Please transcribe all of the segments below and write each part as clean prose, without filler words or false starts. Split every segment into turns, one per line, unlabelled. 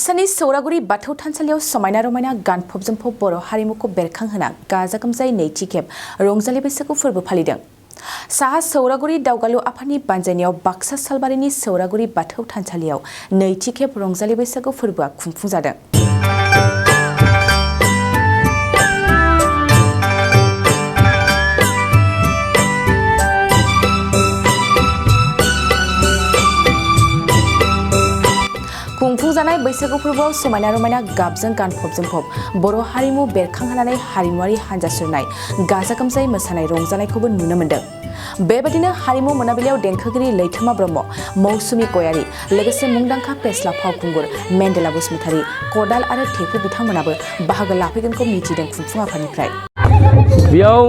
बाक्सानि सौरागुरि बाथौ थानसालियाव समायना रमायना गानफब जोमफब बर' हारिमुखौ बेरखांहोना गाजा गोमजायै नैथि खेब रंजालि बैसागु फोरबो फालिदों। साहा सौरागुरि दावगालु आफादनि बानजायनायाव बाक्सा सालबारिनि सौरागुरि बाथौ थानसालियाव नैथि खेब रंजालि बैसागु फोरबोआ खुंफुंजादों। खुंफुंजानाय बैसागु फोरबोआव समायना रमायना गाबजों गानफब जोमफब बर' हारिमु बेरखांहोनानै हारिमुआरि हान्जा सुरनाय गाजा गोमजायै मोसानाय रंजानायखौबो नुनो मोन्दों। बेबादिनो हारिमु मोनाबिलियाव देंखोगिरि लैथोमा ब्रह्म, मौसुमि गयारी, लोगोसे मुंदांखा फेस्ला फावखुंगुर मेन्देला बसुमतारी, कदाल आरो थेफु बिथांमोनाबो बाहागो लाफैगोनखौ मिथिदों खुंफुं आफादनिफ्राय।
बेयाव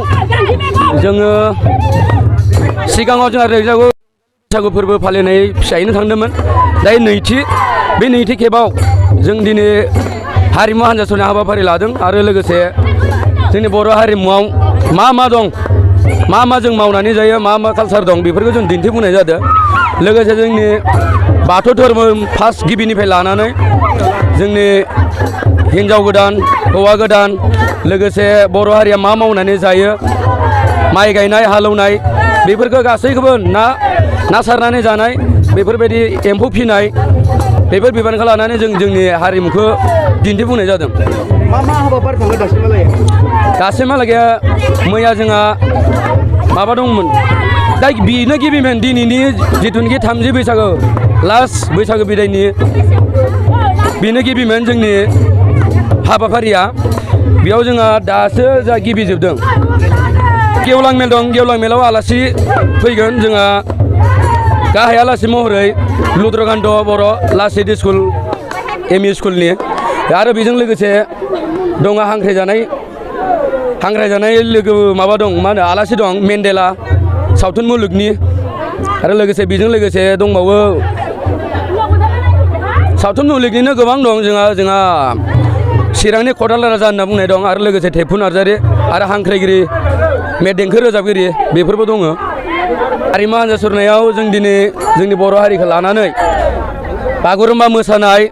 जोङो सिगाङाव जोंहा बैसागु फोरबो फालिनाय फिसायैनो थांदोंमोन। दायो बे नैथि खेबाव जों दिनै हारिमु हान्जा सुरनाय हाबाफारि लादों आरो लोगोसे जोंनि बर' हारिमुआव मा दं, मा जों मावनानै जायो, मा कालसार दं बेफोरखौ जों दिन्थिफुंनाय जादों। लोगोसे जोंनि बाथौ धोरोम फार्स्ट गिबिनिफ्राय लानानै जोंनि हिन्जाव गोदान, हौवा गोदान, लोगोसे बर' हारिया मा मावनानै जायो, माइ गायनाय, हालेवनाय बेफोरखौ गासैखौबो ना सारनानै जानाय, बेफोरबायदि एम्फौ फिनाय बेफोर बिबानखौ लानानै जों जोंनि हारिमुखौ दिन्थिफुंनाय जादों।
मा हाबाफारि थाङो
दासिमहालागै मैया जोंहा माबा दंमोन। दा बेनो गिबिमोन दिनैनि जिथुनिखि 30 बैसागो लास्ट बैसागो बिदायनि बेनो गिबिमोन जोंनि हाबाफारिया। बेयाव जोंहा दासो जा गिबि जोबदों। गेवलां मेल दं, गेवलां मेलाव आलासि फैगोन। जोंहा गाहाय आलासि महरै लुद्रकान्त बर' लासित स्कुल एम इ स्कुलनि आरो बेजों लोगोसे दङ हांख्रायजानाय लोगो माबा दं, मा होनो आलासि दं मेन्देला सावथुन मुलुगनि। आरो लोगोसे बेजों लोगोसे दंबावो सावथुन मुलुगनिनो गोबां दं। जोंहा चिरांनि कदाल राजा होनना बुंनाय दं आरो लोगोसे थेफु नार्जारि आरो हांख्रायगिरि देंखो रोजाबगिरि बेफोरबो दङ। हारिमु हान्जा सुरनायाव जों दिनै जोंनि बर' हारिखौ लानानै बागुरुम्बा मोसानाय,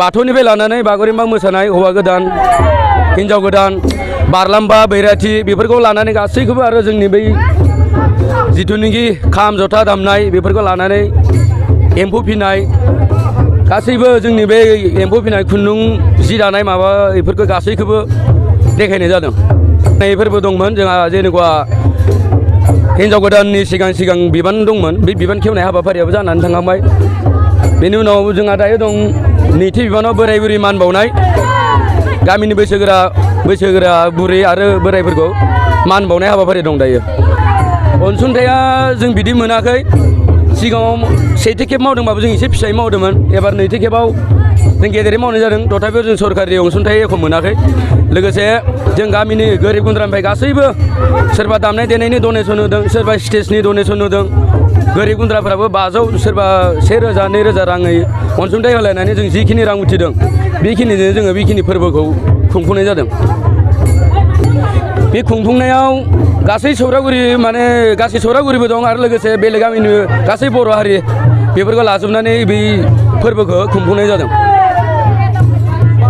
बाथौनिफ्राय लानानै बागुरुम्बा मोसानाय, हौवा गोदान हिन्जाव गोदान, बारलाम्फा बैराथि बेफोरखौ लानानै गासैखौबो आरो जोंनि बै जिथुनिखि खाम जथा दामनाय बेफोरखौ लानानै एम्फौ फिनाय गासैबो जोंनि बे एम्फौ फिनाय खुन्दुं जि दानाय माबा बेफोरखौ गासैखौबो देखायनाय जादों। फोरबो दंमोन जोंहा जेनेबा हिन्जाव गोदाननि सिगां बिबान दंमोन। बे बिबान खेवनाय हाबाफारियाबो जानानै थांखांबाय। बेनि उनाव जोंहा दायो दं नैथि बिबानाव बोराय बुरै मान बावनाय। गामिनि बैसोगोरा बुरै आरो बोरायफोरखौ मान बावनाय हाबाफारि दं दायो। अनसुंथाइया जों बिदि मोनाखै। सिगाङाव सेथि खेब मावदोंबाबो जों एसे फिसायै मावदोंमोन। एबार नैथि खेबाव जों गेदेरै मावनाय जादों। तथापिও जों सरकारि अनसुंथाइ एख' मोनाखै। लोगोसे जों गामिनि गोरिब गुन्द्रानिफ्राय गासैबो सोरबा दामनाय देनायनि डनेसन होदों, सोरबा स्टेजनि डनेसन होदों। गोरिब गुन्द्राफ्राबो 500 सोरबा 1000 2000 राङै अनसुंथाइ होलायनानै जों जिखिनि रां उथिदों बेखिनिजों जोङो बेखिनि फोरबोखौ खुंफुंनाय जादों। बे खुंफुंनायाव गासै सौरागुरिबो दं आरो लोगोसे बेलेग गामिनि गासै बर' हारि बेफोरखौ लाजोबनानै बे फोरबोखौ खुंफुंनाय जादों।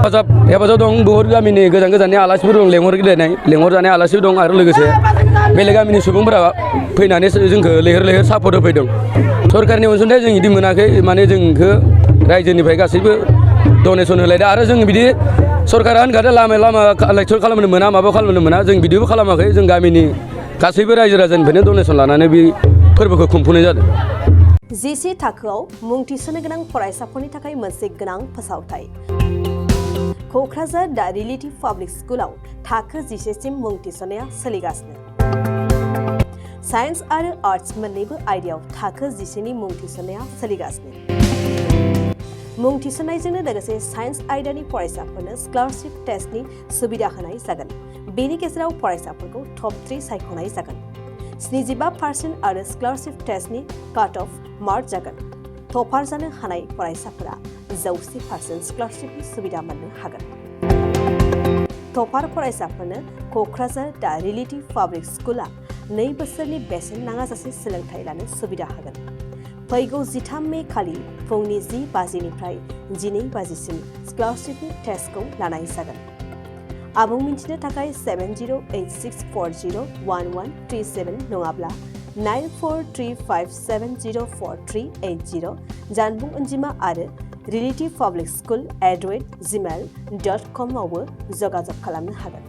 हेफाजाब दं। बहुत गामिनि गोजाननि आलासिफोर दं, लेंहरजानाय आलासिफोर दं आरो लोगोसे बेलेग गामिनि सुबुंफोरा फैनानै जोंखौ लैहोर सापर्ट होफैदों। सरकारनि अनसुंथाइ जों बिदि मोनाखै। माने जोंखौ रायजोनिफ्राय गासैबो डनेसन होलायदों आरो जों बिदि सरकारा होनखादों लामा कालेक्सन खालामनो मोना, माबा खालामनो मोना। जों बिदिबो खालामाखै। जों गामिनि गासैबो रायजो राजानिफ्रायनो डनेसन लानानै बे फोरबोखौ खुंफुंनाय जादों।
जिसे थाखोआव मुं थिसननो गोनां फरायसाफोरनि थाखाय मोनसे गोनां फोसावथाय। क'क्राझार दा रिलेटिभ पाब्लिक स्कुलाव थाखो 10 सिम मुं थिसननाया सोलिगासिनो। साइन्स आरो आर्ट्स मोन्नैबो आयदायाव थाखो 10 नि मुं थिसननाया सोलिगासिनो। मुं थिसननायजोंनो लोगोसे साइन्स आयदानि फरायसाफोरनो स्कलारशिप टेस्टनि सुबिदा होनाय जागोन। बेनि गेजेराव फरायसाफोरखौ टप 3 सायख'नाय जागोन। 75% आरो स्कलारशिप टेस्टनि काट अफ मार्क जागोन। टपार जानो हानाय फरायसाफोरा 100% स्कलारशिपनि सुबिदा मोननो हागोन। टपार फरायसाफोरनो क'क्राझार दा रिलेटिभ पाब्लिक स्कुला 2 बोसोरनि बेसेन नाङाजासे सोलोंथाइ लानो सुबिदा होगोन। फैगौ 13 मे खालि फुंनि 10 बाजिनिफ्राय 12 बाजिसिम स्कलारशिपनि टेस्टखौ लानाय जागोन। आबुं मिन्थिनो थाखाय 7086401137 नङाब्ला 9435704380 जानबुं अनजिमा आरो रिलेटिभ पाब्लिक स्कुल @gmail.com आवबो जगाजग खालामनो हागोन।